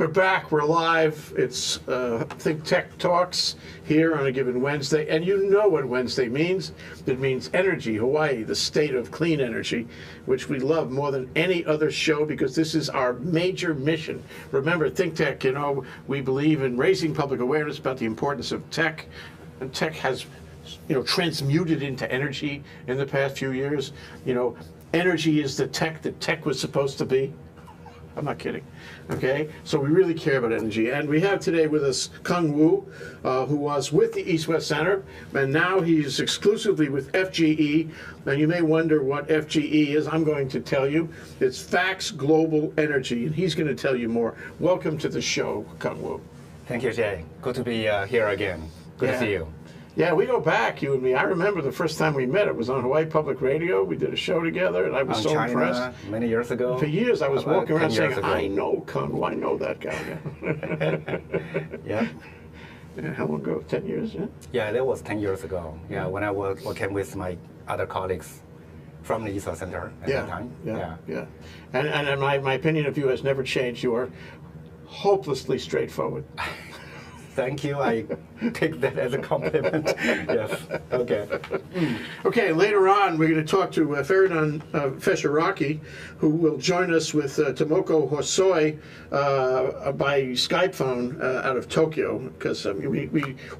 We're back. We're live. It's Think Tech Talks here on a given Wednesday. And you know what Wednesday means. It means energy, Hawaii, the state of clean energy, which we love more than any other show because this is our major mission. Remember, Think Tech, you know, we believe in raising public awareness about the importance of tech. And tech has, you know, transmuted into energy in the past few years. You know, energy is the tech that tech was supposed to be. I'm not kidding. Okay, so we really care about energy, and we have today with us Kung Wu, who was with the East-West Center, and now he's exclusively with FGE. And you may wonder what FGE is. I'm going to tell you. It's Facts Global Energy, and he's going to tell you more. Welcome to the show, Kung Wu. Thank you, Jay. Good to be here again. Good to see you. Yeah, we go back, you and me. I remember the first time we met. It was on Hawaii Public Radio. We did a show together, and I was so China, impressed. Many years ago. For years, I was walking around saying, I know Kung Wu. I know that guy. Yeah. Yeah, how long ago? 10 years, yeah? Yeah, that was 10 years ago. Yeah, when I was working with my other colleagues from the East-West Center at that time. Yeah. And my opinion of you has never changed. You are hopelessly straightforward. Thank you. I take that as a compliment. Yes. Okay. Okay, later on, we're going to talk to Feridun Fesharaki, who will join us with Tomoko Hosoi by Skype phone out of Tokyo, because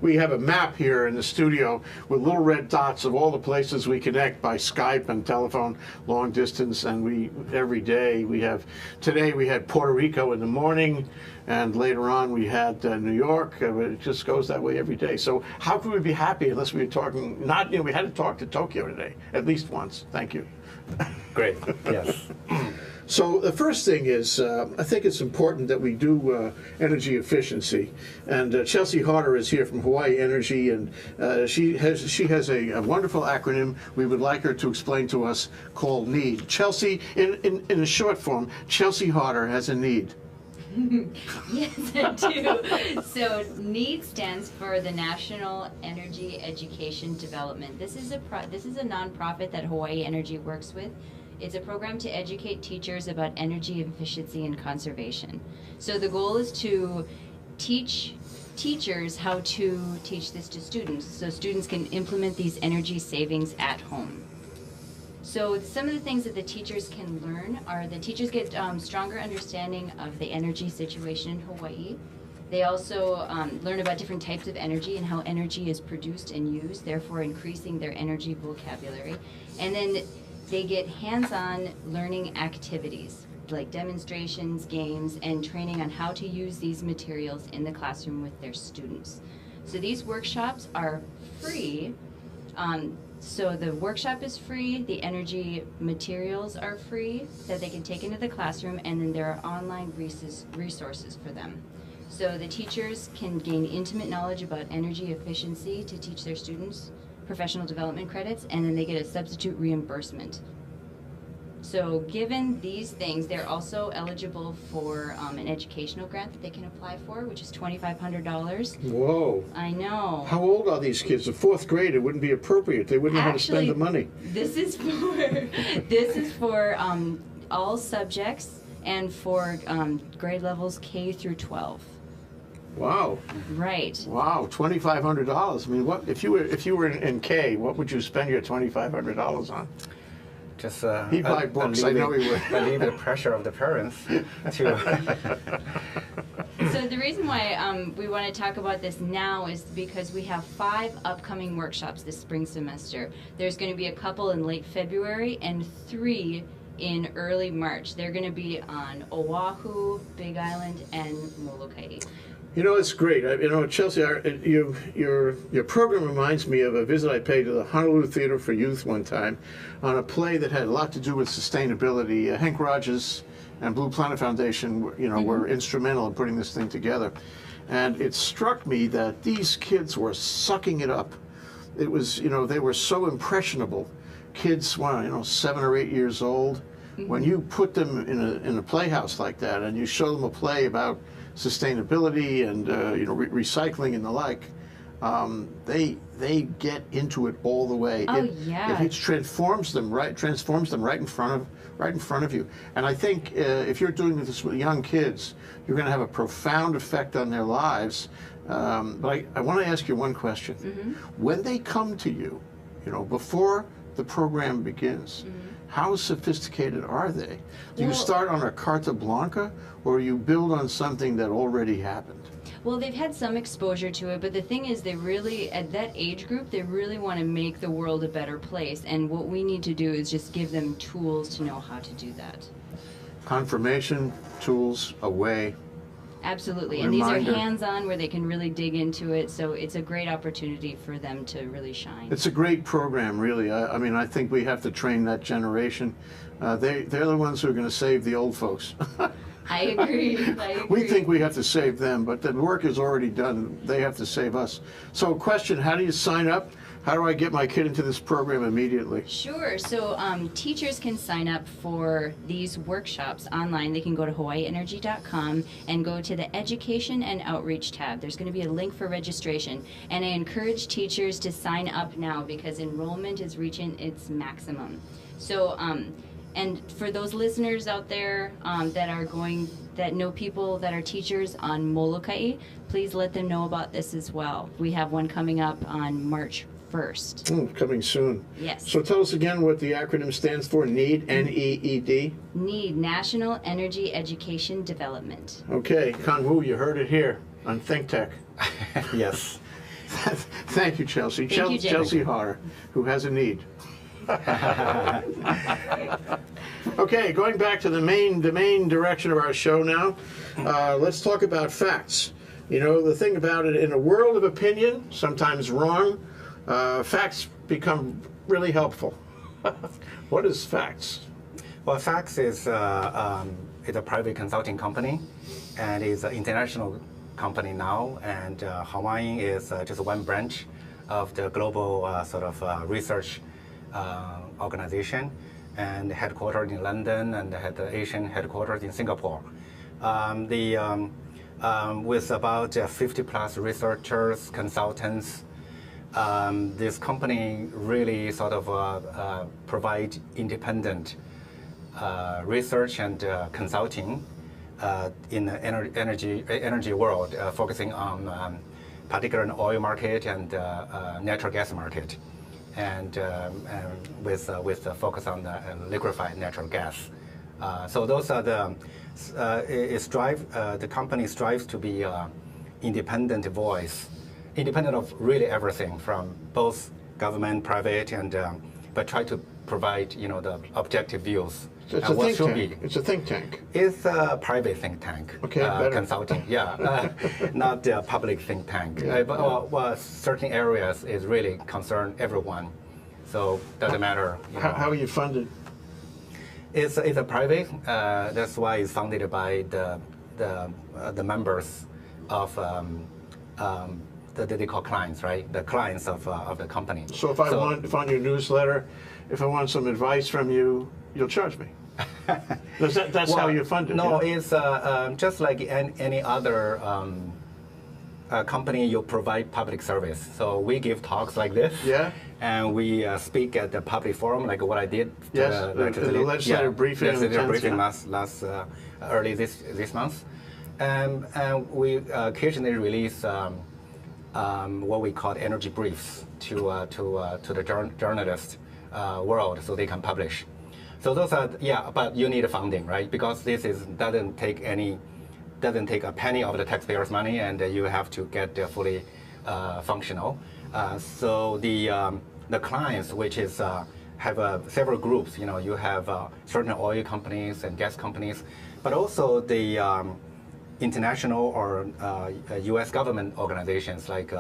we have a map here in the studio with little red dots of all the places we connect by Skype and telephone, long distance, and every day today we had Puerto Rico in the morning, and later on we had New York. It just goes that way every day. So how could we be happy unless we were talking, we had to talk to Tokyo today, at least once. Thank you. Great, yes. So the first thing is, I think it's important that we do energy efficiency. And Chelsea Harder is here from Hawaii Energy, and she has a wonderful acronym we would like her to explain to us called NEED. Chelsea, in a short form, Chelsea Harder has a need. Yes, I do. So NEED stands for the National Energy Education Development. This is a nonprofit that Hawaii Energy works with. It's a program to educate teachers about energy efficiency and conservation. So the goal is to teach teachers how to teach this to students, so students can implement these energy savings at home. So some of the things that the teachers can learn are the teachers get stronger understanding of the energy situation in Hawaii. They also learn about different types of energy and how energy is produced and used, therefore increasing their energy vocabulary. And then they get hands-on learning activities like demonstrations, games, and training on how to use these materials in the classroom with their students. So these workshops are free. So the workshop is free, the energy materials are free that they can take into the classroom, and then there are online resources for them. So the teachers can gain intimate knowledge about energy efficiency to teach their students professional development credits, and then they get a substitute reimbursement. So given these things, they're also eligible for an educational grant that they can apply for, which is $2,500. Whoa. I know. How old are these kids? The fourth grade, it wouldn't be appropriate. They wouldn't know how to spend the money. This is for all subjects and for grade levels K through 12. Wow. Right. Wow, $2,500. I mean, what if you were in K? What would you spend your $2,500 on? Just he'd buy books. I know he would. Relieve the pressure of the parents to. So the reason why we want to talk about this now is because we have 5 upcoming workshops this spring semester. There's going to be a couple in late February and 3 in early March. They're going to be on Oahu, Big Island, and Molokai. You know, it's great. You know, Chelsea, your program reminds me of a visit I paid to the Honolulu Theater for Youth one time on a play that had a lot to do with sustainability. Hank Rogers and Blue Planet Foundation, you know, were instrumental in putting this thing together. And it struck me that these kids were sucking it up. It was, you know, they were so impressionable. Kids, well, you know, 7 or 8 years old. When you put them in a playhouse like that and you show them a play about sustainability and you know, recycling and the like, they get into it all the way. Oh, it, yeah. It transforms them right in front of you. And I think if you're doing this with young kids, you're going to have a profound effect on their lives. But I want to ask you one question. When they come to you, before the program begins, how sophisticated are they? Do you start on a carta blanca, or you build on something that already happened? Well, they've had some exposure to it, but the thing is, they really, at that age group, they really want to make the world a better place. And what we need to do is just give them tools to know how to do that. Confirmation, tools, a way. Absolutely. And these are Reminder. hands-on where they can really dig into it, so it's a great opportunity for them to really shine. It's a great program, really. I mean, I think we have to train that generation. They're the ones who are going to save the old folks. I agree. I agree. We think we have to save them, but the work is already done. They have to save us. So, question, how do you sign up? How do I get my kid into this program immediately? Sure. So teachers can sign up for these workshops online. They can go to hawaiienergy.com and go to the Education and Outreach tab. There's going to be a link for registration. And I encourage teachers to sign up now because enrollment is reaching its maximum. So, and for those listeners out there that know people that are teachers on Molokai, please let them know about this as well. We have one coming up on March 1st. Coming soon. Yes. So tell us again what the acronym stands for, NEED, N-E-E-D. NEED, National Energy Education Development. Okay, Kang-Woo, you heard it here on Think Tech. Yes. Thank you, Chelsea. Thank you, Jay. Chelsea Harder, who has a need. Okay, going back to the main direction of our show now, let's talk about facts. The thing about it, in a world of opinion, sometimes wrong, facts become really helpful. What is facts? Well, Fax is a private consulting company, and is an international company now. And Hawaiian is just one branch of the global research organization, and headquartered in London, and had the Asian headquarters in Singapore. With about 50 plus researchers, consultants, this company really provide independent research and consulting in the energy world, focusing on particularly oil market and natural gas market, and with a focus on the liquefied natural gas. So those are the the company strives to be independent voice, independent of really everything from both government, private, and but try to provide the objective views. It's a think tank. It's a think tank. It's a private think tank. Okay, better. Consulting, yeah, not a public think tank. Yeah, but certain areas is really concern everyone, so doesn't matter. How are you funded? It's a private. That's why it's funded by the members of that they call clients, right? The clients of the company. So if I want on your newsletter, if I want some advice from you, you'll charge me. That's how you fund it. No, yeah? it's just like any other company. You provide public service. So we give talks like this. Yeah. And we speak at the public forum, like what I did. Yes, the legislative briefing. Legislative briefing yeah. last early this month, and we occasionally release what we call energy briefs to the journalist world, so they can publish. So those are but you need funding, right? Because this doesn't take a penny of the taxpayers' money, and you have to get fully functional. So the clients, which is have several groups. You have certain oil companies and gas companies, but also the international or U.S. government organizations like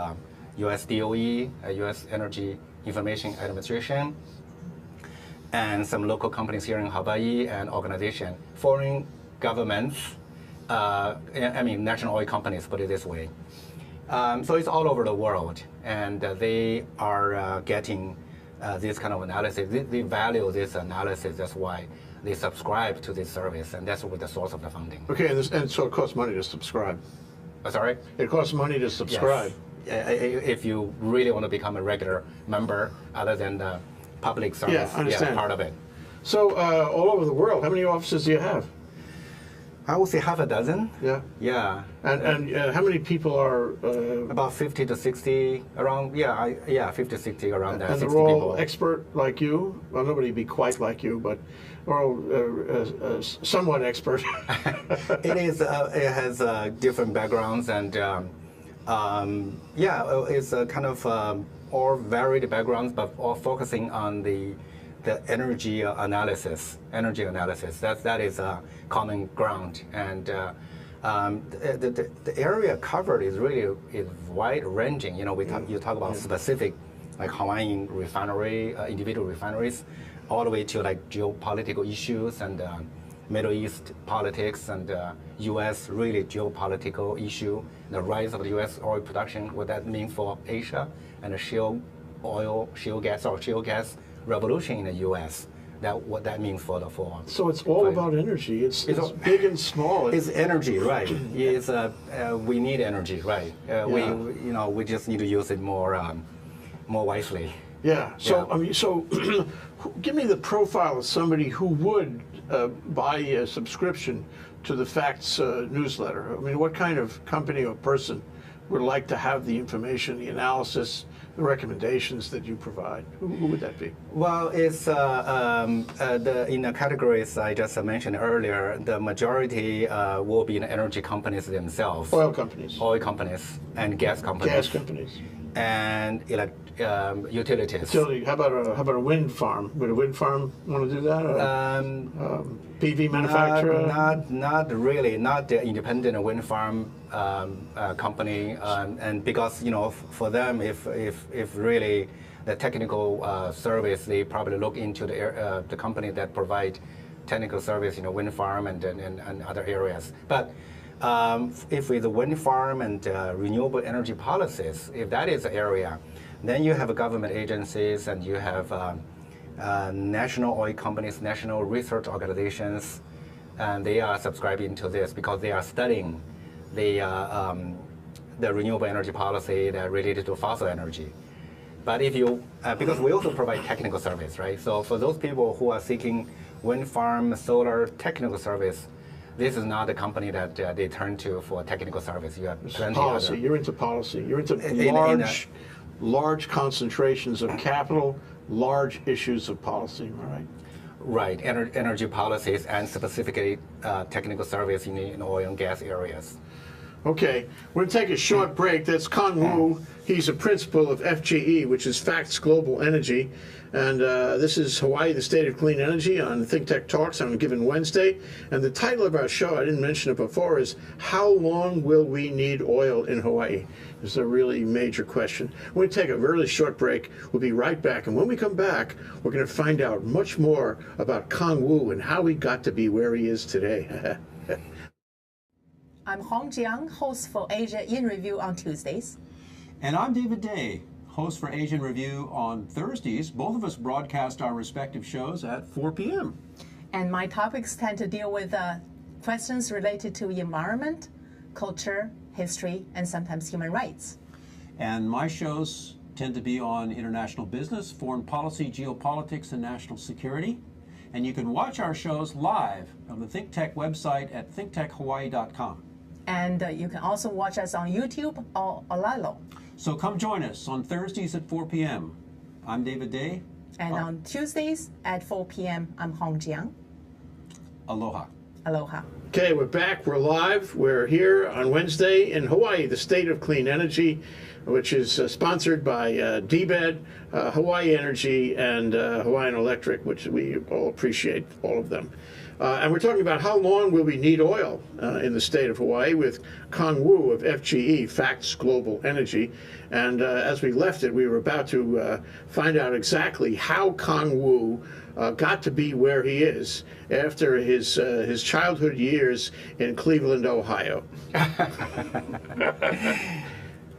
U.S. DOE, U.S. Energy Information Administration, and some local companies here in Hawaii, and organization, foreign governments, national oil companies, put it this way. So it's all over the world, and they are getting this kind of analysis. They value this analysis. That's why they subscribe to this service, and that's the source of the funding. Okay, and so it costs money to subscribe. Sorry? It costs money to subscribe. if you really want to become a regular member, other than the public service I understand. part of it. So all over the world, how many offices do you have? I would say half a dozen. Yeah. Yeah. And how many people are? About 50 to 60 around. Yeah, 50, 60 around that. And 60 they're all people. expert like you? Well, nobody be quite like you, but all somewhat expert. It is. It has different backgrounds, and it's kind of all varied backgrounds, but all focusing on the energy analysis. That is a common ground, and the area covered is really wide ranging. You know, you talk about specific, like Hawaiian refinery, individual refineries, all the way to like geopolitical issues and Middle East politics and U.S. really geopolitical issue, the rise of the U.S. oil production, what that means for Asia, and the shale gas revolution in the U.S. What that means for. So it's all about energy. It's big and small. It's energy, right? It's we need energy, right? We just need to use it more wisely. Yeah. So I mean, give me the profile of somebody who would buy a subscription to the Facts newsletter. I mean, what kind of company or person would like to have the information, the analysis, the recommendations that you provide? Who would that be? Well, it's in the categories I just mentioned earlier. The majority will be the energy companies themselves. Oil companies. Oil companies and gas companies. Gas companies. And utilities. Utility. How about a wind farm? Would a wind farm want to do that? PV manufacturer? Not really. Not the independent wind farm company. And because for them, if really the technical service, they probably look into the company that provide technical service, wind farm and other areas. But if with the wind farm and renewable energy policies, if that is the area, then you have government agencies and you have national oil companies, national research organizations, and they are subscribing to this because they are studying the renewable energy policy that related to fossil energy. But if you, because we also provide technical service, right? So for those people who are seeking wind farm, solar technical service, this is not the company that they turn to for technical service. You have plenty policy. other. You're into policy. You're into large concentrations of capital, large issues of policy. All right. Right. Energy policies and specifically technical service in oil and gas areas. Okay, we're going to take a short break. That's Kang Wu. He's a principal of FGE, which is Facts Global Energy. And this is Hawaii, the State of Clean Energy on Think Tech Talks on a given Wednesday. And the title of our show, I didn't mention it before, is How Long Will We Need Oil in Hawaii? It's a really major question. We're going to take a really short break. We'll be right back. And when we come back, we're going to find out much more about Kang Wu and how he got to be where he is today. I'm Hong Jiang, host for Asia in Review on Tuesdays. And I'm David Day, host for Asian Review on Thursdays. Both of us broadcast our respective shows at 4 p.m. And my topics tend to deal with questions related to environment, culture, history, and sometimes human rights. And my shows tend to be on international business, foreign policy, geopolitics, and national security. And you can watch our shows live on the ThinkTech website at thinktechhawaii.com. And you can also watch us on YouTube or Olalo. So come join us on Thursdays at 4 p.m. I'm David Day. And on Tuesdays at 4 p.m., I'm Hong Jiang. Aloha. Aloha. Okay, we're back. We're live. We're here on Wednesday in Hawaii, the State of Clean Energy, which is sponsored by DBED, Hawaii Energy, and Hawaiian Electric, which we all appreciate, all of them. And we're talking about how long will we need oil in the state of Hawaii with Kang Wu of FGE, Facts Global Energy. And as we left it, we were about to find out exactly how Kang Wu got to be where he is after his childhood years in Cleveland, Ohio.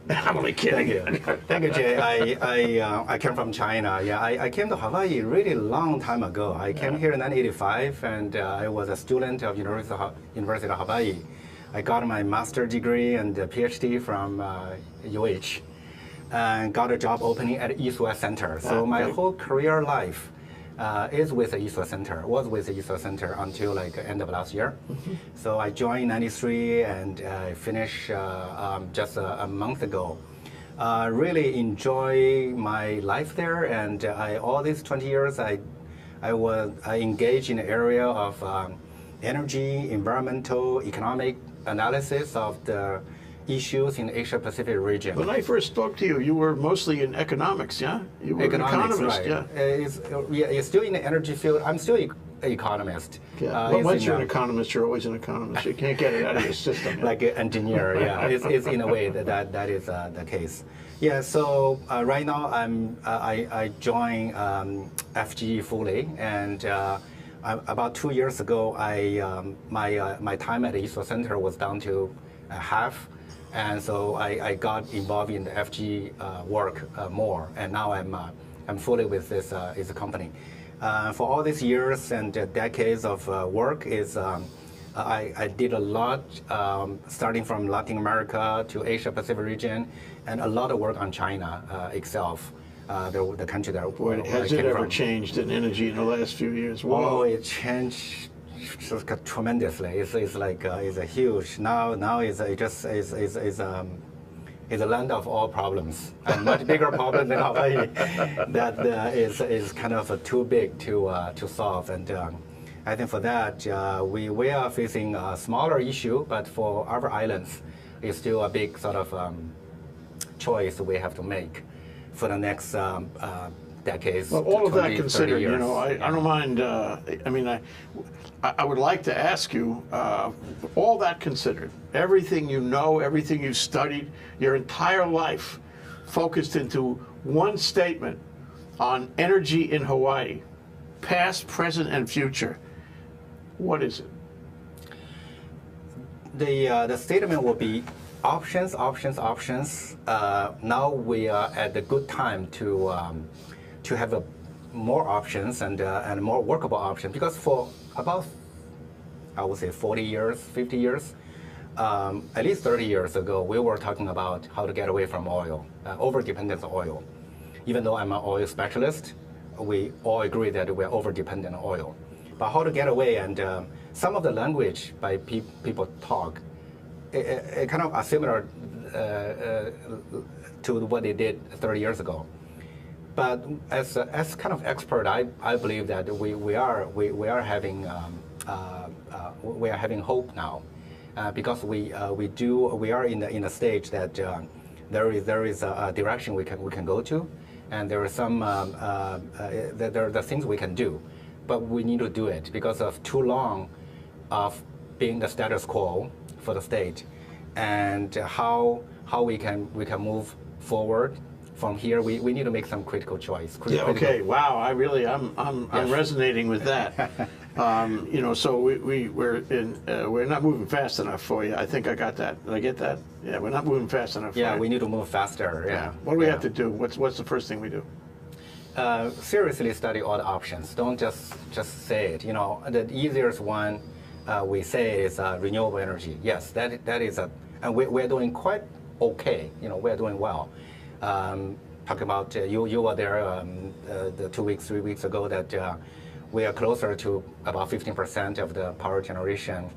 I'm only kidding. Thank you, Jay. I came from China. Yeah, I came to Hawaii really long time ago. I came here in 1985, and I was a student of University of Hawaii. I got my master's degree and a PhD from UH. and got a job opening at East West Center. So my great. whole career life is with the East West Center, was with the East West Center until like end of last year. So I joined in 93 and I finished just a month ago. Really enjoy my life there, and all these 20 years I engaged in the area of energy, environmental, economic analysis of the issues in the Asia Pacific region. When I first spoke to you, you were mostly in economics, yeah? You were Economics, an economist, right? yeah. You're still in the energy field. I'm still an economist. Yeah. But It's once in you're an a- economist, you're always an economist. You can't get it out of your system. Yeah. like an engineer, yeah. It's in a way that is the case. Yeah. So right now I joined FGE fully, and about 2 years ago, my time at the East West Center was down to half, and so I got involved in the FGE work more, and now I'm fully with this company. For all these years and decades of work I did a lot, starting from Latin America to Asia Pacific region, and a lot of work on China itself, the country that Boy, I has came it ever from. changed in energy in the last few years? Oh, Wow. it changed tremendously. It's like it's a huge now. It's a land of all problems, a much bigger problem than Hawaii. That is kind of too big to solve, and I think for that we are facing a smaller issue, but for our islands, it's still a big sort of choice we have to make for the next decades. Well, all of 20, that 30 considered, you years. know, I don't mind. I mean, I would like to ask you, all that considered, everything you know, everything you studied, your entire life, focused into one statement on energy in Hawaii, past, present, and future. What is it? The statement will be options, options, options. Now we are at the good time to have more options and more workable options, because for about, I would say 40 years, 50 years, at least 30 years ago, we were talking about how to get away from oil, over-dependence on oil. Even though I'm an oil specialist, we all agree that we're over-dependent on oil. But how to get away, and some of the language by people talk, it kind of are similar to what they did 30 years ago. But as kind of expert, I believe that we are having hope now, because we are in a stage that there is a direction we can go to, and there are some there are things we can do, but we need to do it because of too long of being the status quo for the state, and how we can move forward. From here, we need to make some critical choice. Yeah. Okay. Wow. I'm resonating with that. You know, so we're not moving fast enough for you. I think I got that. Did I get that? Yeah. We're not moving fast enough. Yeah, for you. we need to move faster. Yeah. What do we have to do? What's the first thing we do? Seriously study all the options. Don't just say it. You know, the easiest one we say is renewable energy. Yes, that is and we're doing quite okay. You know, we're doing well. Talking about you were there the 2 weeks, 3 weeks ago, that we are closer to about 15% of the power generation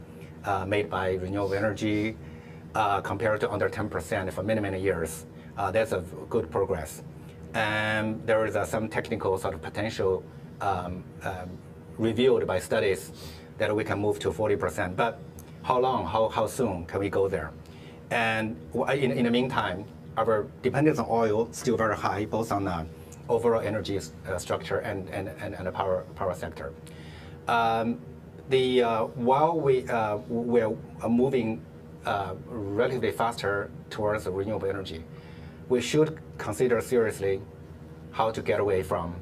made by renewable energy, compared to under 10% for many years. That's a good progress. And there is some technical sort of potential revealed by studies that we can move to 40%. But how long, how soon can we go there? And in the meantime, our dependence on oil still very high, both on the overall energy structure and the power sector. While we're moving relatively faster towards renewable energy, we should consider seriously how to get away from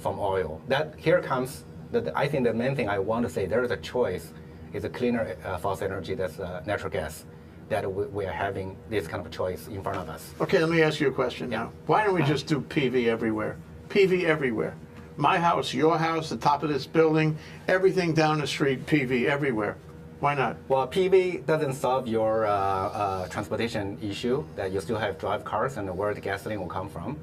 oil. That here comes I think the main thing I want to say. There is a choice. It's a cleaner fossil energy, that's natural gas. That we are having this kind of choice in front of us. Okay, let me ask you a question now. Why don't we just do PV everywhere? PV everywhere. My house, your house, the top of this building, everything down the street, PV everywhere. Why not? Well, PV doesn't solve your transportation issue, that you still have drive cars and where the gasoline will come from.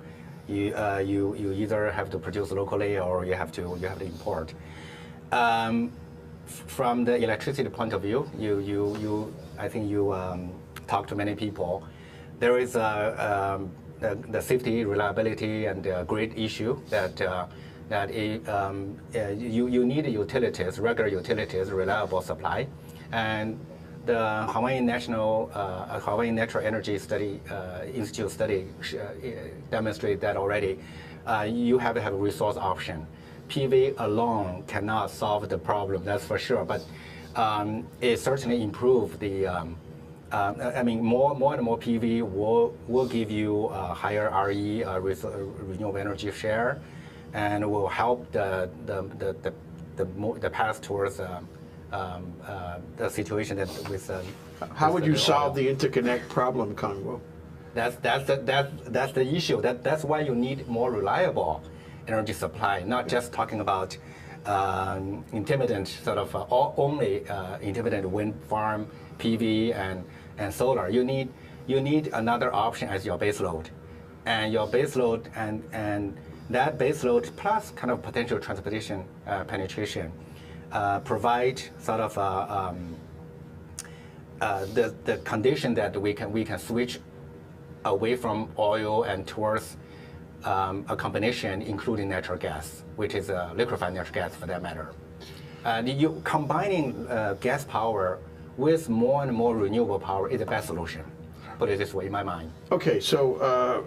You either have to produce locally or you have to import. From the electricity point of view, I think you talk to many people. There is the safety, reliability, and grid issue that you need utilities, regular utilities, reliable supply, and the Hawaiian Natural Energy Institute study demonstrate that already. You have to have a resource option. PV alone cannot solve the problem, that's for sure, but it certainly improves the. I mean, more and more PV will give you a higher RE, renewable energy share, and will help the path towards the situation that with. How would you solve the interconnect problem, Kangwo? That's the issue. That's why you need more reliable energy supply, not just talking about intermittent sort of only intermittent wind farm, PV and solar. You need another option as your base load, and your base load and that base load plus kind of potential transportation penetration provide sort of the condition that we can switch away from oil and towards a combination including natural gas, which is liquefied natural gas for that matter. You combining gas power with more and more renewable power is the best solution. Put it this way, in my mind. Okay, so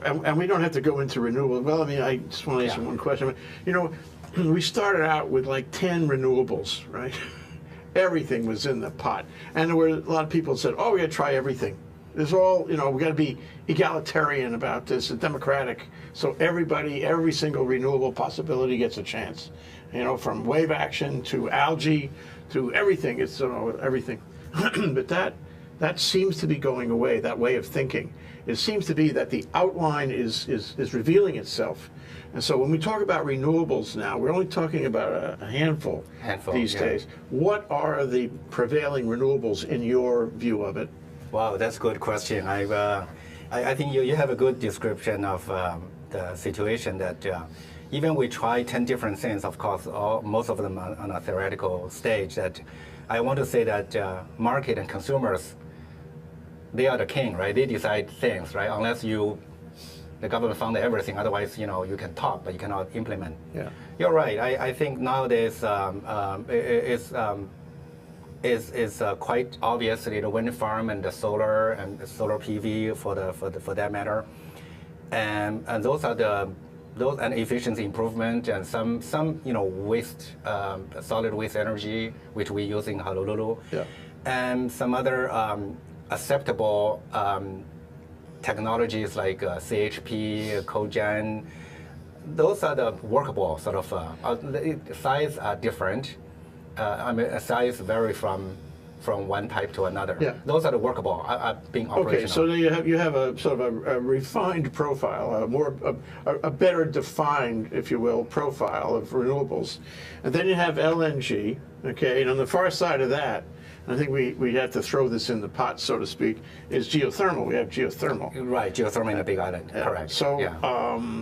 and we don't have to go into renewable. Well, I mean, I just want to ask you one question. You know, we started out with like 10 renewables, right? Everything was in the pot, and there were a lot of people that said, "Oh, we got to try everything." There's all, you know, we got to be egalitarian about this, and democratic. So everybody, every single renewable possibility gets a chance. You know, from wave action to algae to everything. It's everything. But that seems to be going away. That way of thinking. It seems to be that the outline is revealing itself. And so when we talk about renewables now, we're only talking about a handful these days. What are the prevailing renewables in your view of it? Wow, that's a good question. I think you have a good description of the situation that even we try 10 different things, of course, most of them on a theoretical stage, that I want to say that market and consumers, they are the king, right? They decide things, right? Unless the government fund everything, otherwise, you know, you can talk, but you cannot implement. Yeah. You're right. I think nowadays is quite obviously the wind farm and the solar PV for that matter, and those are and efficiency improvement and some you know waste solid waste energy which we use in Honolulu, and some other acceptable technologies like CHP, cogen. Those are the workable sort of the size are different. I mean, size vary from one type to another. Yeah. Those are the workable, being operational. Okay, so you have a sort of a refined profile, a better defined, if you will, profile of renewables, and then you have LNG. Okay, and on the far side of that, I think we have to throw this in the pot, so to speak, is geothermal. We have geothermal. Right, geothermal in the Big Island. Correct. So,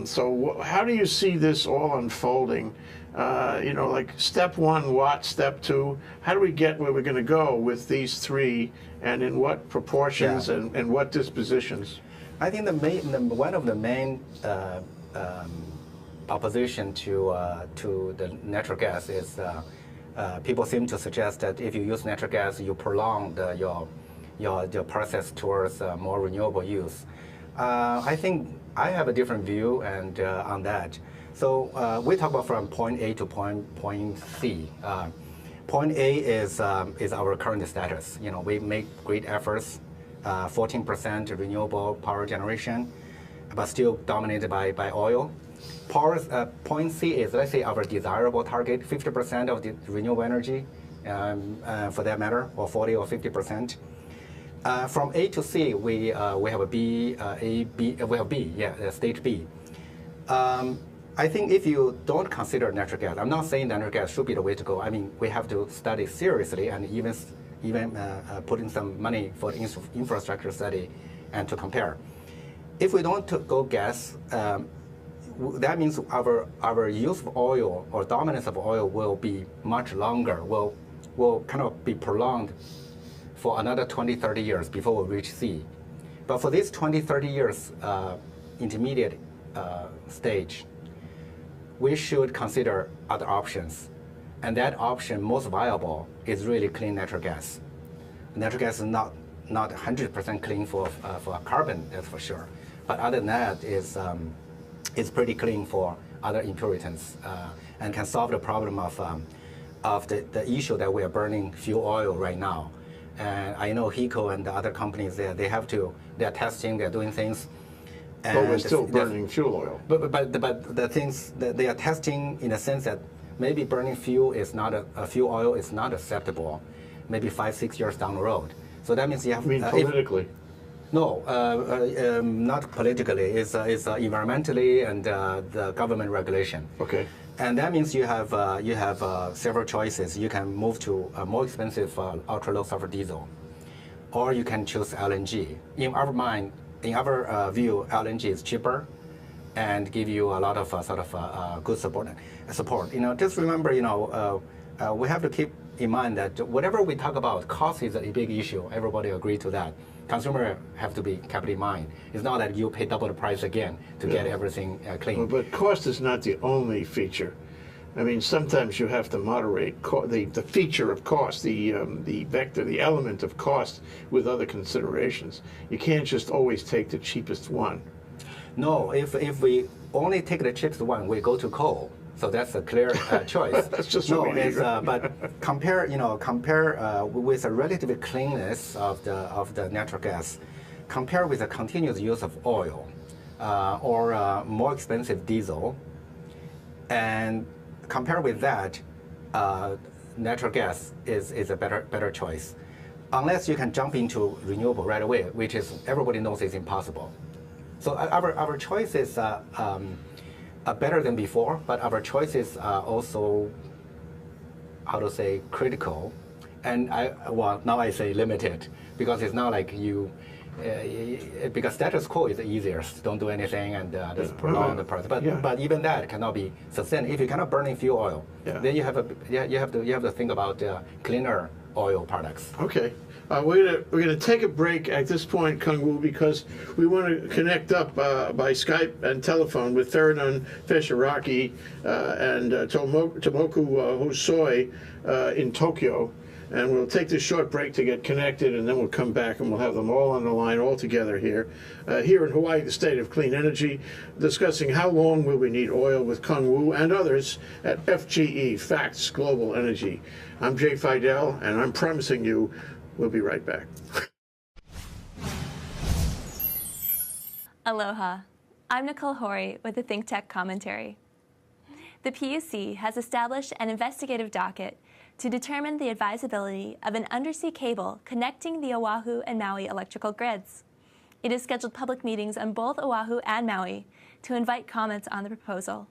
so how do you see this all unfolding? You know, like step one, what? Step two, how do we get where we're going to go with these three, and in what proportions and what dispositions? I think one of the main opposition to the natural gas is people seem to suggest that if you use natural gas, you prolong your process towards more renewable use. I think I have a different view and on that. So we talk about from point A to point C. Point A is our current status. You know, we make great efforts, 14% renewable power generation, but still dominated by oil. Point C is, let's say, our desirable target, 50% of the renewable energy, for that matter, or 40 or 50%. From A to C, we have a B, we have B, stage B. I think if you don't consider natural gas, I'm not saying natural gas should be the way to go. I mean, we have to study seriously and even even put in some money for the infrastructure study and to compare. If we don't go gas, that means our use of oil or dominance of oil will be much longer, will kind of be prolonged for another 20, 30 years before we reach C. But for this 20, 30 years intermediate stage, we should consider other options. And that option, most viable, is really clean natural gas. Natural gas is not 100% clean for carbon, that's for sure. But other than that, it's pretty clean for other impurities and can solve the problem of the issue that we are burning fuel oil right now. And I know HECO and the other companies, they're testing, they're doing things. But we're still burning fuel oil. But the things that they are testing in a sense that maybe burning fuel is not fuel oil is not acceptable, maybe 5-6 years down the road. So that means you have. I mean, politically. No, not politically. It's environmentally and the government regulation. Okay. And that means you have several choices. You can move to a more expensive ultra low sulfur diesel, or you can choose LNG. In our mind, in our view, LNG is cheaper and give you a lot of good support. Just remember, we have to keep in mind that whatever we talk about, cost is a big issue. Everybody agree to that. Consumer have to be kept in mind. It's not that you pay double the price again to get everything clean. But cost is not the only feature. I mean, sometimes you have to moderate the feature of cost, the vector, the element of cost with other considerations. You can't just always take the cheapest one. No, if we only take the cheapest one, we go to coal. So that's a clear choice. That's just no, what we need. but compare with the relative cleanness of the natural gas, compare with the continuous use of oil or more expensive diesel, and compare with that, natural gas is a better choice, unless you can jump into renewable right away, which is everybody knows is impossible. So our choices are better than before, but our choices are also, how to say, critical, and now I say limited, because it's not like you. Because status quo is the easiest. Don't do anything and just prolong the process. But even that cannot be sustained if you cannot burn fuel oil. Yeah. Then you have to think about cleaner oil products. Okay. We're gonna take a break at this point, Kung Wu, because we want to connect up by Skype and telephone with Ferdinand Fisaraki and Tomoku Hosoi in Tokyo. And we'll take this short break to get connected, and then we'll come back and we'll have them all on the line all together here. Here in Hawaii, the state of clean energy, discussing how long will we need oil with Kung Wu and others at FGE, Facts Global Energy. I'm Jay Fidel, and I'm promising you we'll be right back. Aloha. I'm Nicole Horry with the ThinkTech Commentary. The PUC has established an investigative docket to determine the advisability of an undersea cable connecting the Oahu and Maui electrical grids. It has scheduled public meetings on both Oahu and Maui to invite comments on the proposal.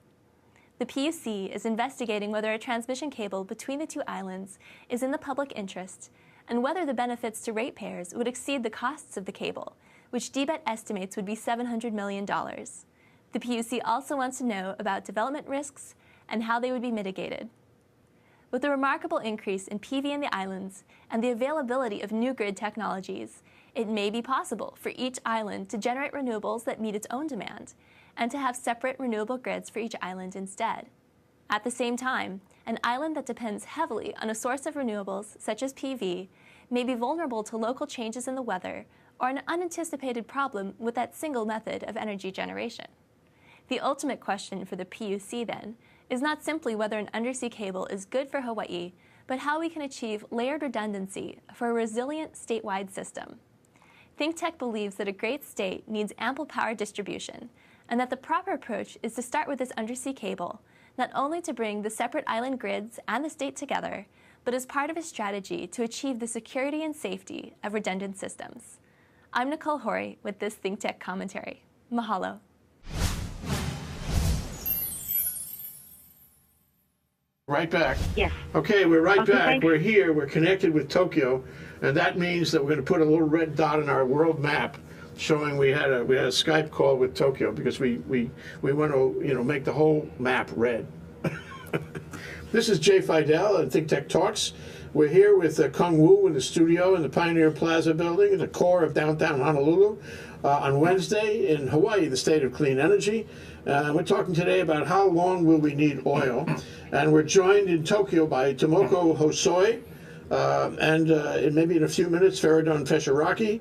The PUC is investigating whether a transmission cable between the two islands is in the public interest and whether the benefits to ratepayers would exceed the costs of the cable, which DBET estimates would be $700 million. The PUC also wants to know about development risks and how they would be mitigated. With the remarkable increase in PV in the islands and the availability of new grid technologies, it may be possible for each island to generate renewables that meet its own demand and to have separate renewable grids for each island instead. At the same time, an island that depends heavily on a source of renewables, such as PV, may be vulnerable to local changes in the weather or an unanticipated problem with that single method of energy generation. The ultimate question for the PUC, then, is not simply whether an undersea cable is good for Hawaii, but how we can achieve layered redundancy for a resilient statewide system. ThinkTech believes that a great state needs ample power distribution, and that the proper approach is to start with this undersea cable, not only to bring the separate island grids and the state together, but as part of a strategy to achieve the security and safety of redundant systems. I'm Nicole Horry with this ThinkTech Commentary. Mahalo. Right back. Yes. Okay, we're right Okay, back. thanks. We're here. We're connected with Tokyo, and that means that we're going to put a little red dot on our world map, showing we had a Skype call with Tokyo because we want to make the whole map red. This is Jay Fidel at Think Tech Talks. We're here with Kung Wu in the studio in the Pioneer Plaza building, in the core of downtown Honolulu, on Wednesday in Hawaii, the state of clean energy. We're talking today about how long will we need oil, and we're joined in Tokyo by Tomoko Hosoi, and maybe in a few minutes, Feridun Fesharaki.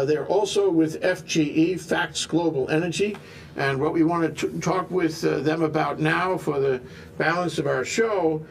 They're also with FGE, Facts Global Energy, and what we want to talk with them about now for the balance of our show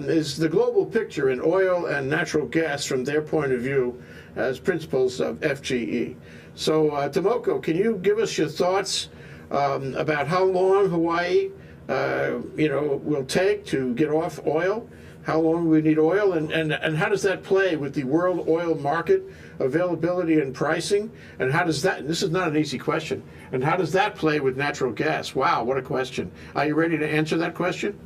is the global picture in oil and natural gas from their point of view as principals of FGE. So, Tomoko, can you give us your thoughts about how long Hawaii, will take to get off oil? How long we need oil, and how does that play with the world oil market availability and pricing? And how does that? This is not an easy question. And how does that play with natural gas? Wow, what a question! Are you ready to answer that question?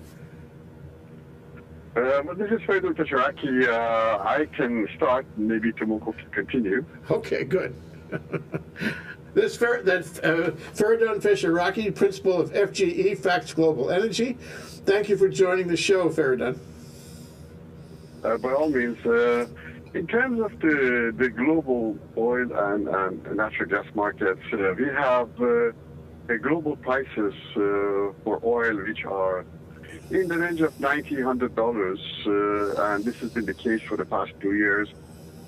This is Feridun Fesharaki. I can start. Maybe Tomoko can continue. Okay, good. That's Feridun Fesharaki, principal of FGE, Facts Global Energy. Thank you for joining the show, Feridun. By all means, in terms of the global oil and natural gas markets, we have global prices for oil which are in the range of $1,900, and this has been the case for the past 2 years.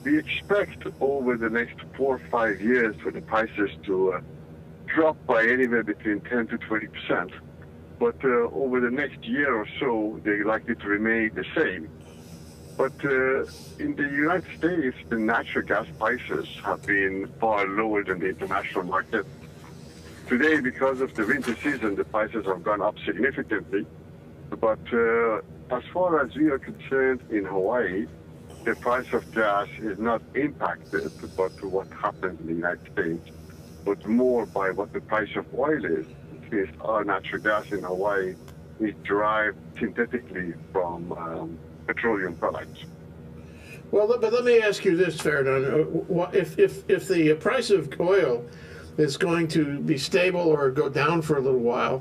We expect over the next 4 or 5 years for the prices to drop by anywhere between 10 to 20%. But over the next year or so, they're likely to remain the same. But in the United States, the natural gas prices have been far lower than the international market. Today, because of the winter season, the prices have gone up significantly. But as far as we are concerned in Hawaii, the price of gas is not impacted by what happens in the United States, but more by what the price of oil is. Since our natural gas in Hawaii is derived synthetically from petroleum products. Well, but let me ask you this, Feridun. If the price of oil is going to be stable or go down for a little while,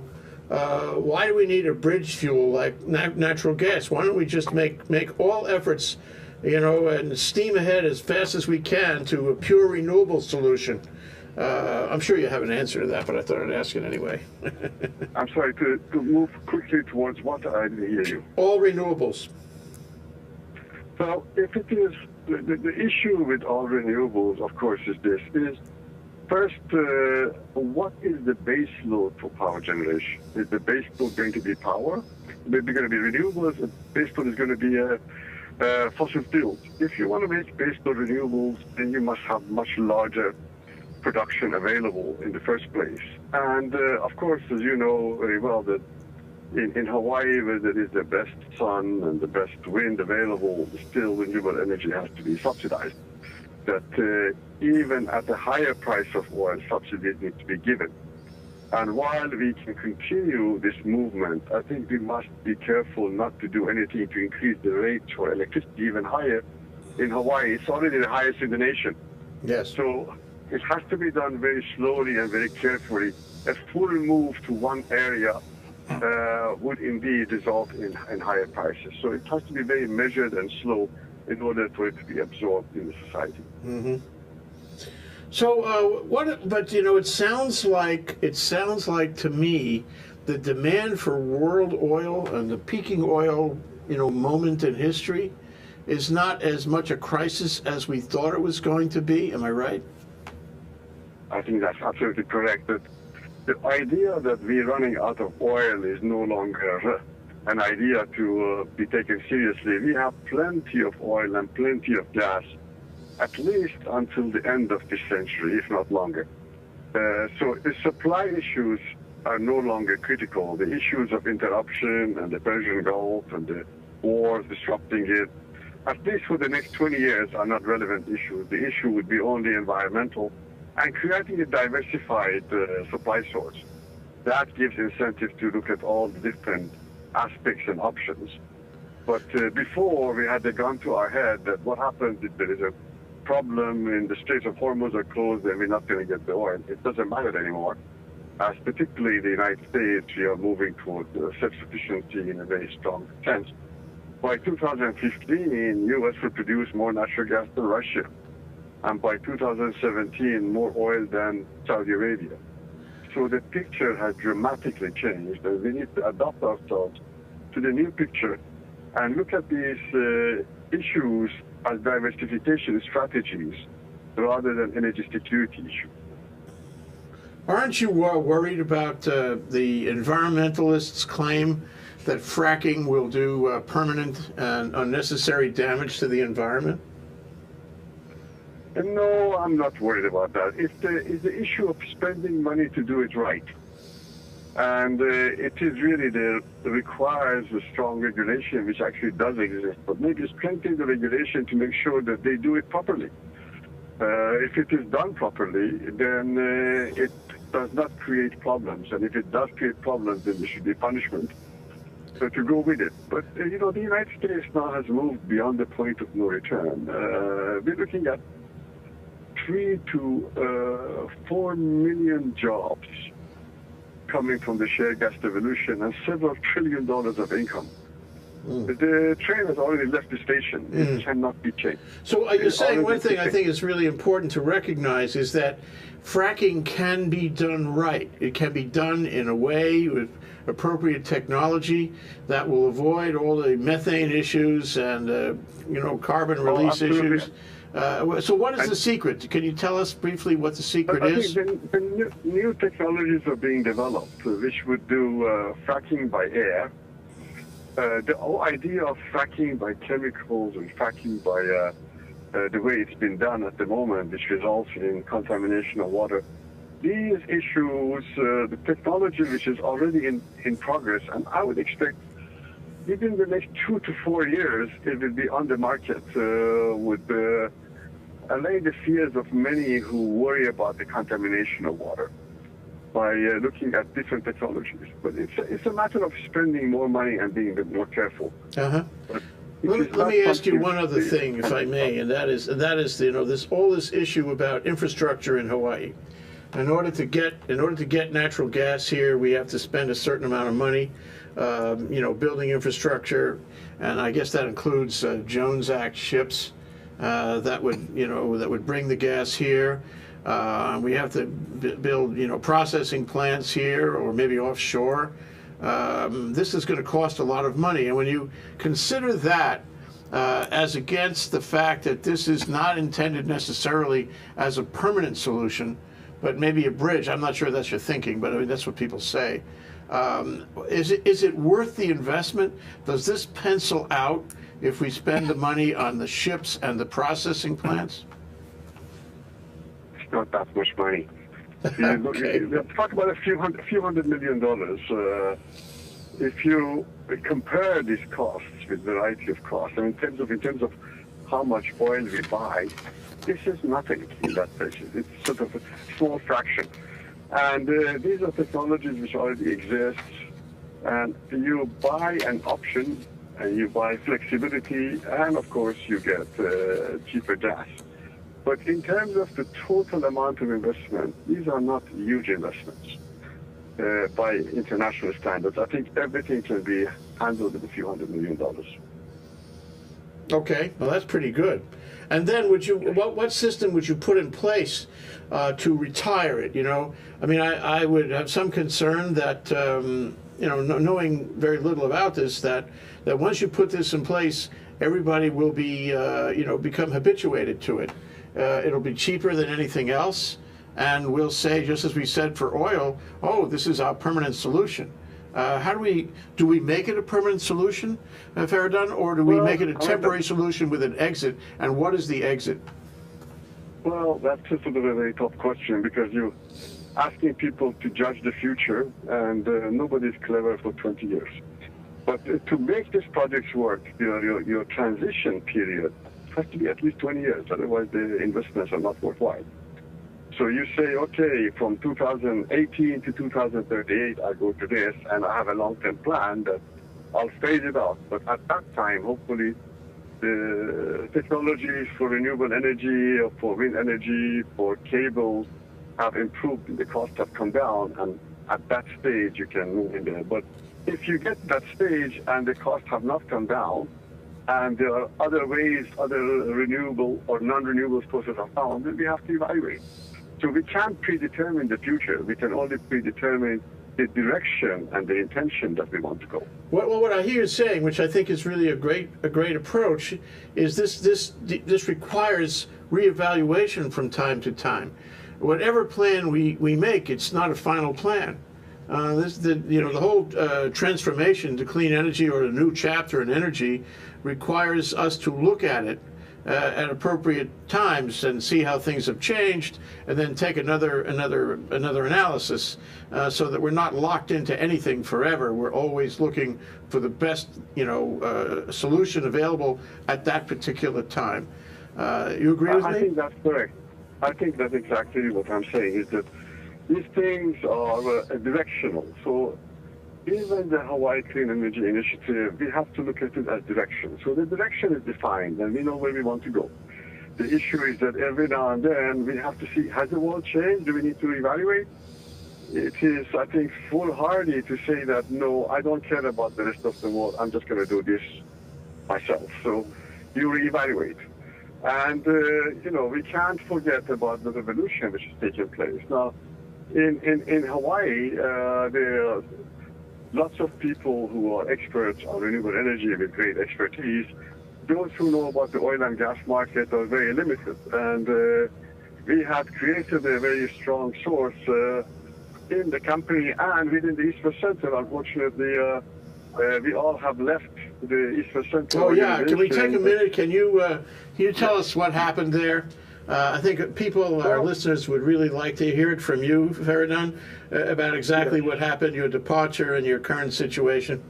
why do we need a bridge fuel like natural gas? Why don't we just make all efforts, and steam ahead as fast as we can to a pure renewable solution? I'm sure you have an answer to that, but I thought I'd ask it anyway. I'm sorry, to move quickly towards what? I didn't hear you. All renewables. So if it is, the issue with all renewables, of course, is this. First, what is the base load for power generation? Is the base load going to be power? They're going to be renewables. The base load is going to be fossil fuels. If you want to make base load renewables, then you must have much larger production available in the first place. And of course, as you know very well, that in Hawaii, where there is the best sun and the best wind available, still renewable energy has to be subsidized. That even at the higher price of oil, subsidies need to be given. And while we can continue this movement, I think we must be careful not to do anything to increase the rates for electricity even higher. In Hawaii, it's already the highest in the nation. Yes. So it has to be done very slowly and very carefully. A full move to one area would indeed result in higher prices. So it has to be very measured and slow in order for it to be absorbed in the society. Mm-hmm. So But it sounds like to me the demand for world oil and the peaking oil, moment in history is not as much a crisis as we thought it was going to be. Am I right? I think that's absolutely correct. That the idea that we're running out of oil is no longer an idea to be taken seriously. We have plenty of oil and plenty of gas, at least until the end of this century, if not longer. So the supply issues are no longer critical. The issues of interruption and the Persian Gulf and the wars disrupting it, at least for the next 20 years, are not relevant issues. The issue would be only environmental and creating a diversified supply source. That gives incentive to look at all the different aspects and options. But before, we had the gun to our head that what happens if there is a problem in the Straits of Hormuz are closed and we're not going to get the oil. It doesn't matter anymore. As particularly the United States, we are moving toward self-sufficiency in a very strong sense. By 2015, U.S. will produce more natural gas than Russia. And by 2017, more oil than Saudi Arabia. So the picture has dramatically changed, and we need to adapt ourselves to the new picture and look at these issues as diversification strategies rather than energy security issues. Aren't you worried about the environmentalists' claim that fracking will do permanent and unnecessary damage to the environment? No, I'm not worried about that. It's the issue of spending money to do it right. And it is really requires a strong regulation, which actually does exist, but maybe strengthen the regulation to make sure that they do it properly. If it is done properly, then it does not create problems. And if it does create problems, then there should be punishment to go with it. But, you know, the United States now has moved beyond the point of no return. We're looking at 3 to 4 million jobs coming from the shale gas revolution and several $1 trillion of income. The train has already left the station. It cannot be changed. So you're saying one thing I think is really important to recognize is that fracking can be done right. It can be done in a way with appropriate technology that will avoid all the methane issues and you know, carbon release issues. So what is the secret? Can you tell us briefly what the secret is? I think the new technologies are being developed, which would do fracking by air. The whole idea of fracking by chemicals and fracking by the way it's been done at the moment, which results in contamination of water. These issues, the technology which is already in progress, and I would expect within the next 2 to 4 years, it will be on the market with allay the fears of many who worry about the contamination of water by looking at different technologies. But it's a matter of spending more money and being a bit more careful. Let me ask you one other thing, if I may, and that is you know, this issue about infrastructure in Hawaii. In order to get natural gas here, we have to spend a certain amount of money, you know, building infrastructure, and I guess that includes Jones Act ships that would bring the gas here. We have to build, you know, processing plants here or maybe offshore. This is going to cost a lot of money, and when you consider that as against the fact that this is not intended necessarily as a permanent solution, but maybe a bridge. I'm not sure that's your thinking, but I mean, that's what people say. Is it worth the investment? Does this pencil out if we spend the money on the ships and the processing plants? It's not that much money. Okay. Let's talk about a few $100 million. If you compare these costs with variety of costs, and in terms of how much oil we buy, this is nothing in that basis. It's sort of a small fraction. And these are technologies which already exist. And you buy an option, and you buy flexibility, and of course you get cheaper gas. But in terms of the total amount of investment, these are not huge investments by international standards. I think everything can be handled with a few $100 million. Okay, well that's pretty good. And then what system would you put in place to retire it? You know, I mean, I would have some concern that you know, knowing very little about this, that once you put this in place, everybody will be you know, become habituated to it. It'll be cheaper than anything else, and we'll say, just as we said for oil, oh, this is our permanent solution. How do we make it a permanent solution, Feridun, or do we make it a temporary solution with an exit? And what is the exit? Well, that's a sort of a very tough question, because you're asking people to judge the future, and nobody's clever for 20 years. But to make these projects work, your transition period has to be at least 20 years, otherwise the investments are not worthwhile. So you say, okay, from 2018 to 2038, I go to this, and I have a long-term plan that I'll phase it out. But at that time, hopefully, the technologies for renewable energy, or for wind energy, for cables have improved and the costs have come down. And at that stage, you can move in there. But if you get to that stage and the costs have not come down, and there are other ways, other renewable or non-renewable sources are found, then we have to evaluate. So we can't predetermine the future. We can only predetermine the direction and the intention that we want to go. Well, what I hear you saying, which I think is really a great approach, is this requires reevaluation from time to time. Whatever plan we make, it's not a final plan. The whole transformation to clean energy, or a new chapter in energy, requires us to look at it at appropriate times and see how things have changed, and then take another analysis, so that we're not locked into anything forever. We're always looking for the best solution available at that particular time. You agree with me? I think that's correct. I think that's exactly what I'm saying, is that these things are directional. So even the Hawaii Clean Energy Initiative, we have to look at it as direction. So the direction is defined, and we know where we want to go. The issue is that every now and then we have to see, has the world changed? Do we need to evaluate? It is, I think, foolhardy to say that, no, I don't care about the rest of the world. I'm just going to do this myself. So you reevaluate. And, we can't forget about the revolution which is taking place. Now, in Hawaii, there are lots of people who are experts on renewable energy with great expertise. Those who know about the oil and gas market are very limited. And we have created a very strong source in the company and within the East West Center. Unfortunately, we all have left the East West Center. Oh, yeah. Can we take a minute? Can you tell us what happened there? I think people, our listeners, would really like to hear it from you, Feridun, about exactly what happened, your departure and your current situation.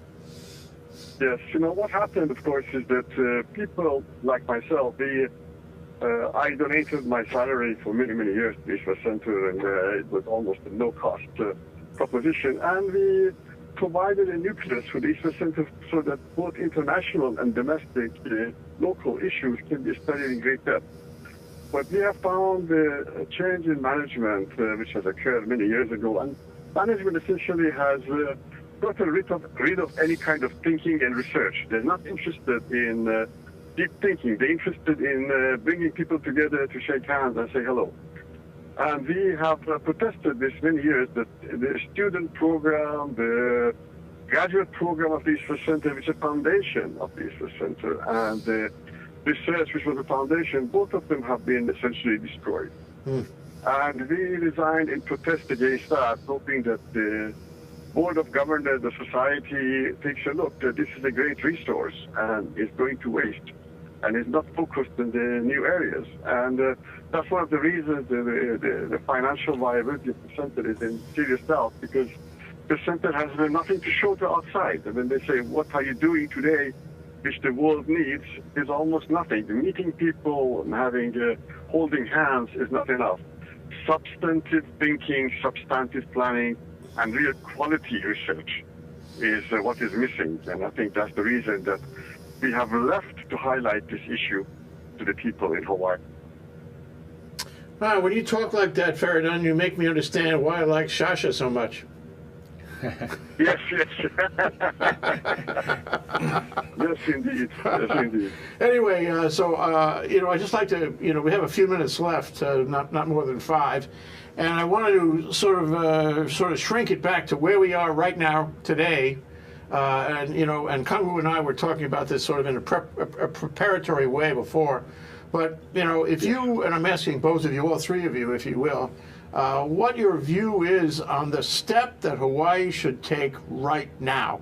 Yes, what happened, of course, is that people like myself, I donated my salary for many, many years to the East West Center, and it was almost a no-cost proposition. And we provided a nucleus for the East West Center so that both international and domestic local issues can be studied in great depth. But we have found a change in management, which has occurred many years ago, and management essentially has gotten rid of any kind of thinking and research. They're not interested in deep thinking. They're interested in bringing people together to shake hands and say hello. And we have protested this many years that the student program, the graduate program of the East West Center, which is a foundation of the East West Center, and the research, which was a foundation, both of them have been essentially destroyed. And we resigned in protest against that, hoping that the Board of Governors, the society, takes a look that this is a great resource and is going to waste and is not focused in the new areas. And that's one of the reasons the financial viability of the center is in serious doubt, because the center has nothing to show to outside. And when they say, what are you doing today, which the world needs, is almost nothing. Meeting people and holding hands is not enough. Substantive thinking, substantive planning, and real quality research is what is missing. And I think that's the reason that we have left to highlight this issue to the people in Hawaii. Wow, when you talk like that, Feridun, you make me understand why I like Shasha so much. Yes. Yes, indeed. Yes, indeed. Anyway, I just like to, we have a few minutes left, not more than 5, and I wanted to sort of shrink it back to where we are right now today, and Kangwoo and I were talking about this sort of in a preparatory way before, but if you, and I'm asking both of you, all three of you, if you will, what your view is on the step that Hawaii should take right now.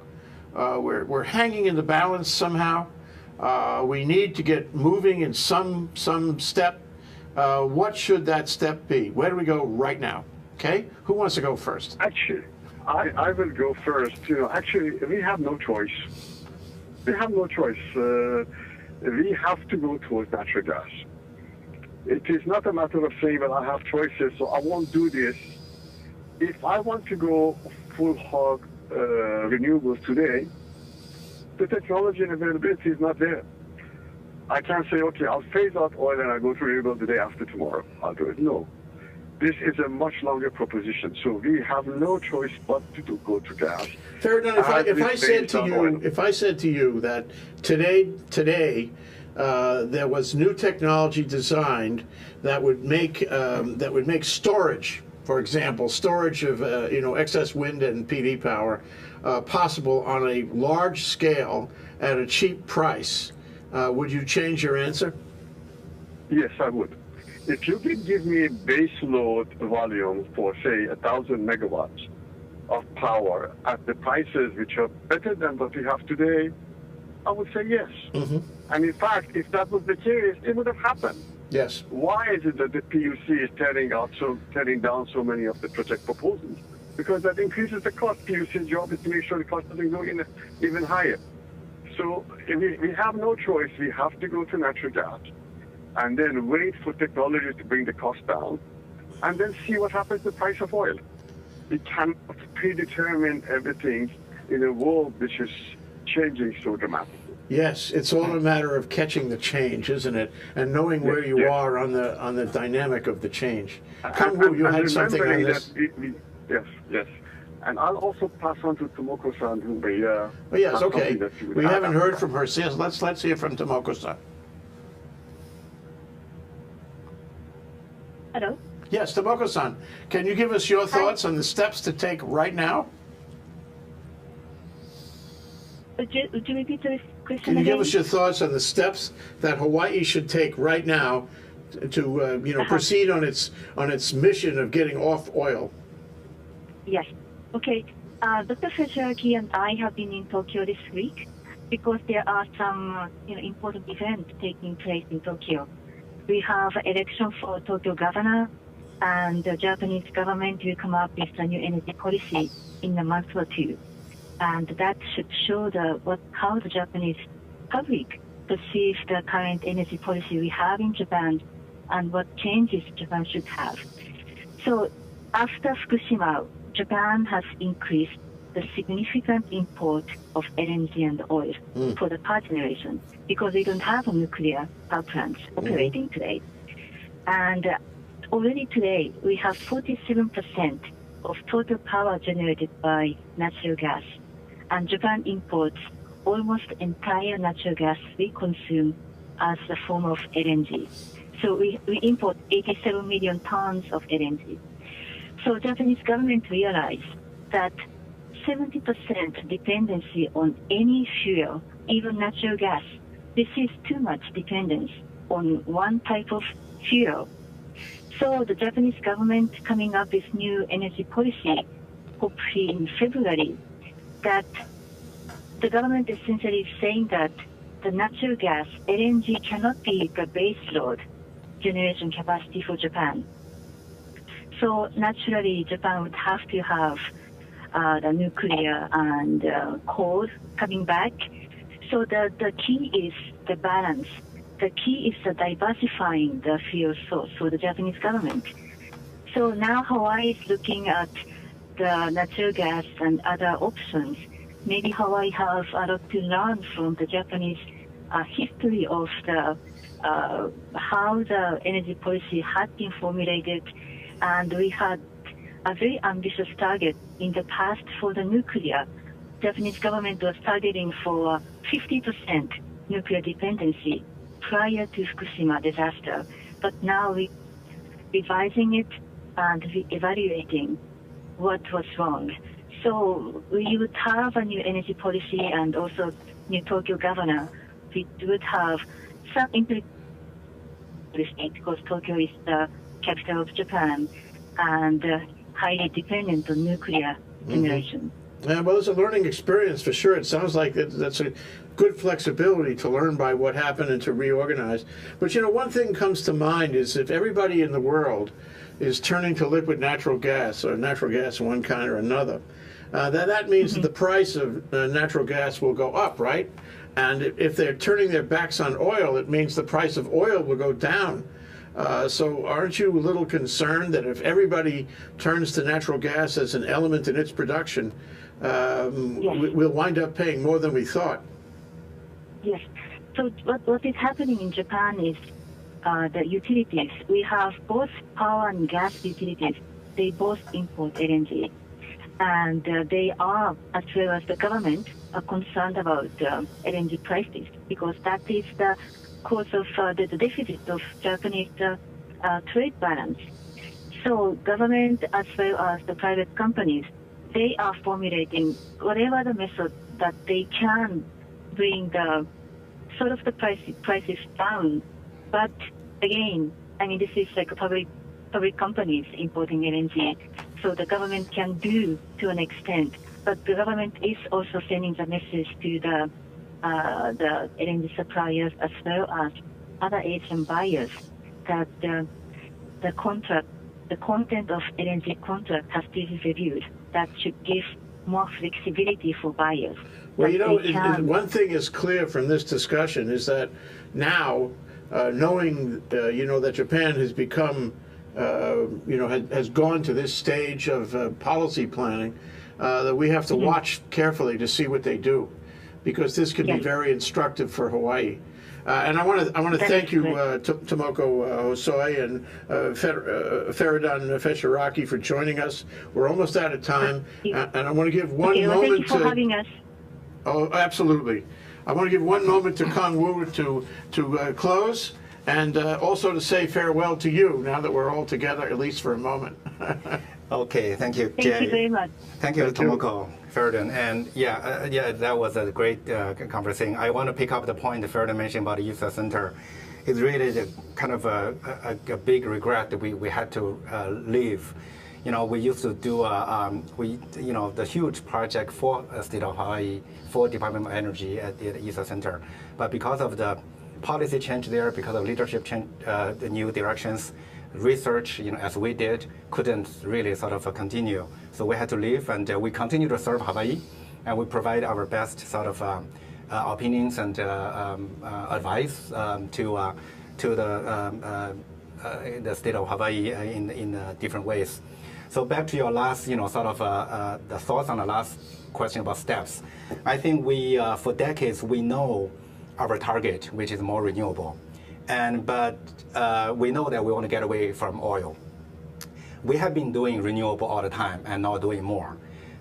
We're hanging in the balance somehow. We need to get moving in some step. What should that step be? Where do we go right now? Okay, who wants to go first? Actually, I will go first. Actually, we have no choice. We have no choice. We have to go towards natural gas. It is not a matter of saying, well, I have choices, so I won't do this. If I want to go full hog renewables today, the technology and availability is not there. I can't say, okay, I'll phase out oil and I'll go to renewable the day after tomorrow. I'll do it. No. This is a much longer proposition. So we have no choice but to go to gas. Faradun, if I said to you that today there was new technology designed that would make storage, for example, storage of excess wind and PV power possible on a large scale at a cheap price, would you change your answer? Yes, I would. If you could give me a base load volume for, say, 1,000 megawatts of power at the prices which are better than what we have today, I would say yes. Mm-hmm. And in fact, if that was the case, it would have happened. Yes. Why is it that the PUC is tearing down so many of the project proposals? Because that increases the cost. PUC's job is to make sure the cost doesn't go even higher. So we have no choice. We have to go to natural gas and then wait for technology to bring the cost down and then see what happens to the price of oil. We cannot predetermine everything in a world which is changing so dramatically. Yes, it's all a matter of catching the change, isn't it? And knowing where you are on the dynamic of the change. Kang-woo, you had something on this. Yes. And I'll also pass on to Tomoko-san, who may... Oh, yes, okay. We haven't heard from her. So let's hear from Tomoko-san. Hello? Yes, Tomoko-san, can you give us your thoughts on the steps to take right now? Would you repeat the question Can you again? give us your thoughts on the steps that Hawaii should take right now to proceed on its mission of getting off oil? Yes. Okay. Dr. Fujiraki and I have been in Tokyo this week because there are some important events taking place in Tokyo. We have election for Tokyo governor, and the Japanese government will come up with a new energy policy in a month or two. And that should show how the Japanese public perceives the current energy policy we have in Japan and what changes Japan should have. So after Fukushima, Japan has increased the significant import of LNG and oil for the power generation because we don't have a nuclear power plants operating today. And already today, we have 47% of total power generated by natural gas. And Japan imports almost entire natural gas we consume as a form of LNG. So we import 87 million tons of LNG. So Japanese government realized that 70% dependency on any fuel, even natural gas, this is too much dependence on one type of fuel. So the Japanese government coming up with new energy policy, hopefully in February, that the government essentially is saying that the natural gas, LNG, cannot be the base load generation capacity for Japan. So naturally, Japan would have to have the nuclear and coal coming back. So the key is the balance. The key is the diversifying the fuel source for the Japanese government. So now Hawaii is looking at the natural gas and other options. Maybe Hawaii has a lot to learn from the Japanese history of the how the energy policy had been formulated, and we had a very ambitious target in the past for the nuclear. Japanese government was targeting for 50% nuclear dependency prior to Fukushima disaster, but now we revising it and evaluating what was wrong. So we would have a new energy policy and also new Tokyo governor. We would have some implications because Tokyo is the capital of Japan and highly dependent on nuclear generation. Yeah, well, it's a learning experience for sure. It sounds like that's a good flexibility to learn by what happened and to reorganize. But one thing comes to mind is if everybody in the world is turning to liquid natural gas or natural gas of one kind or another, that means that the price of natural gas will go up, right? And if they're turning their backs on oil, it means the price of oil will go down. So aren't you a little concerned that if everybody turns to natural gas as an element in its production, we'll wind up paying more than we thought? Yes. So what is happening in Japan is the utilities. We have both power and gas utilities. They both import LNG. And they are, as well as the government, are concerned about LNG prices because that is the cause of the deficit of Japanese trade balance. So government as well as the private companies, they are formulating whatever the method that they can bring the sort of the prices down. But again, I mean, this is like a public companies importing LNG, so the government can do to an extent. But the government is also sending the message to the LNG suppliers as well as other Asian buyers that the content of LNG contract has to be reviewed. That should give more flexibility for buyers. Well, you know, one thing is clear from this discussion is that now, knowing, you know, that Japan has become, you know, has gone to this stage of policy planning, that we have to watch carefully to see what they do, because this could be very instructive for Hawaii. And I want to thank you, Tomoko Hosoi and Feridun Feshiraki, for joining us. We're almost out of time, and I want to give one moment thank you for having us. Oh, absolutely. I want to give one moment to Kang Woo to close, and also to say farewell to you now that we're all together, at least for a moment. Okay, thank you, Jay. Thank you very much. Thank you, Tomoko, Feridun. And yeah, that was a great conversation. I want to pick up the point Feridun mentioned about the ISA Center. It's really kind of a big regret that we had to leave. You know, we used to do the huge project for State of Hawaii, for Department of Energy at the ISA Center. But because of the policy change there, because of leadership change, the new directions, research, you know, as we did, couldn't really sort of continue. So we had to leave, and we continue to serve Hawaii, and we provide our best sort of opinions and advice to the state of Hawaii in different ways. So back to your last, you know, sort of the thoughts on the last question about steps. I think we, for decades, we know our target, which is more renewable. But we know that we want to get away from oil. We have been doing renewable all the time and now doing more.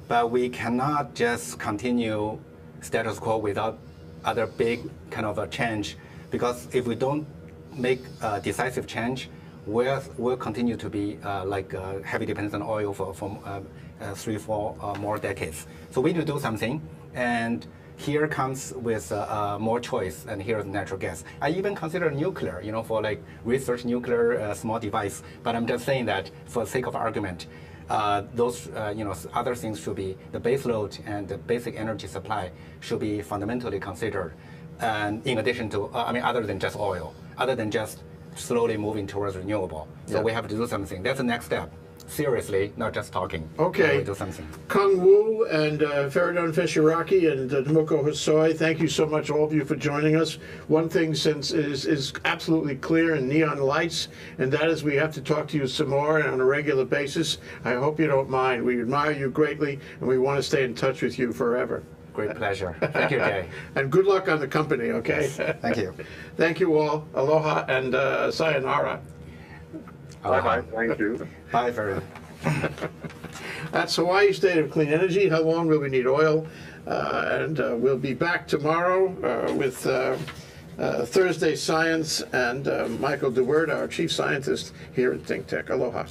But we cannot just continue status quo without other big kind of a change, because if we don't make a decisive change, we'll continue to be like heavy dependence on oil for 3-4 more decades. So we need to do something, and here comes with more choice, and here's natural gas. I even consider nuclear, you know, for like research nuclear small device. But I'm just saying that for the sake of argument, those you know, other things should be, the base load and the basic energy supply should be fundamentally considered. And in addition to, I mean, other than just oil, other than just slowly moving towards renewable. So we have to do something. That's the next step. Seriously, not just talking. Okay. We do something. Kang Woo and Feridun Feshiraki and Tomoko Hosoi, thank you so much, all of you, for joining us. One thing is absolutely clear in neon lights, and that is we have to talk to you some more on a regular basis. I hope you don't mind. We admire you greatly, and we want to stay in touch with you forever. Great pleasure. Thank you, Jay. And good luck on the company, okay? Yes. Thank you. Thank you all. Aloha and sayonara. Bye-bye. Thank you. Bye, Feridun. That's Hawaii State of Clean Energy. How long will we need oil? And we'll be back tomorrow with Thursday Science and Michael DeWert, our chief scientist here at ThinkTech. Aloha.